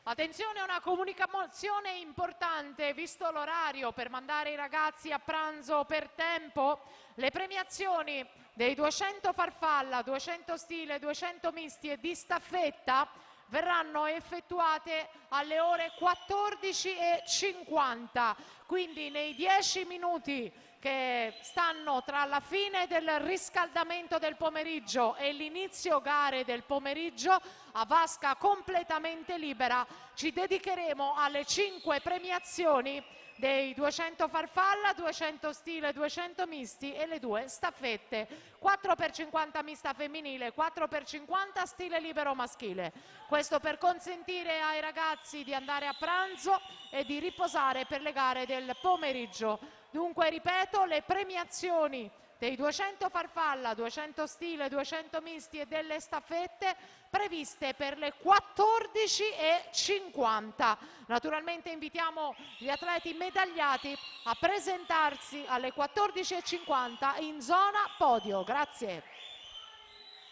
Attenzione, una comunicazione importante, visto l'orario per mandare i ragazzi a pranzo per tempo. Le premiazioni dei 200 farfalla, 200 stile, 200 misti e di staffetta verranno effettuate alle ore 14:50, quindi nei 10 minuti che stanno tra la fine del riscaldamento del pomeriggio e l'inizio gare del pomeriggio, a vasca completamente libera ci dedicheremo alle 5 premiazioni dei 200 farfalla, 200 stile, 200 misti e le 2 staffette, 4x50 mista femminile, 4x50 stile libero maschile. Questo per consentire ai ragazzi di andare a pranzo e di riposare per le gare del pomeriggio. Dunque, ripeto, le premiazioni dei 200 farfalla, 200 stile, 200 misti e delle staffette previste per le 14:50. Naturalmente invitiamo gli atleti medagliati a presentarsi alle 14:50 in zona podio. Grazie.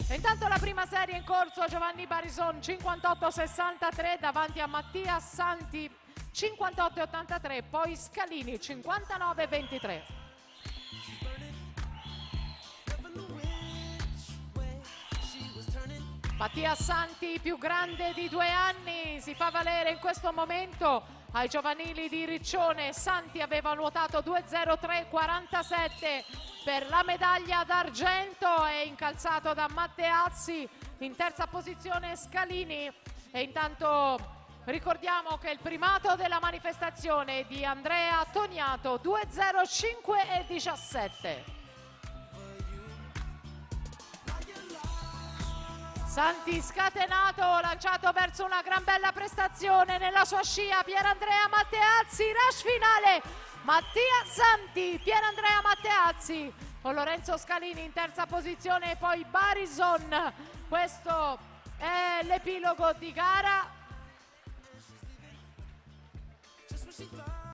E intanto la prima serie in corso, Giovanni Barison 58-63 davanti a Mattia Santi 58-83, poi Scalini 59-23. Mattia Santi, più grande di 2 anni, si fa valere in questo momento ai giovanili di Riccione. Santi aveva nuotato 2:03:47 per la medaglia d'argento, è incalzato da Matteazzi. In terza posizione Scalini. E intanto ricordiamo che il primato della manifestazione è di Andrea Toniato, 2:05:17. Santi scatenato, lanciato verso una gran bella prestazione nella sua scia. Pierandrea Matteazzi, rush finale. Mattia Santi, Pierandrea Matteazzi con Lorenzo Scalini in terza posizione e poi Barison. Questo è l'epilogo di gara.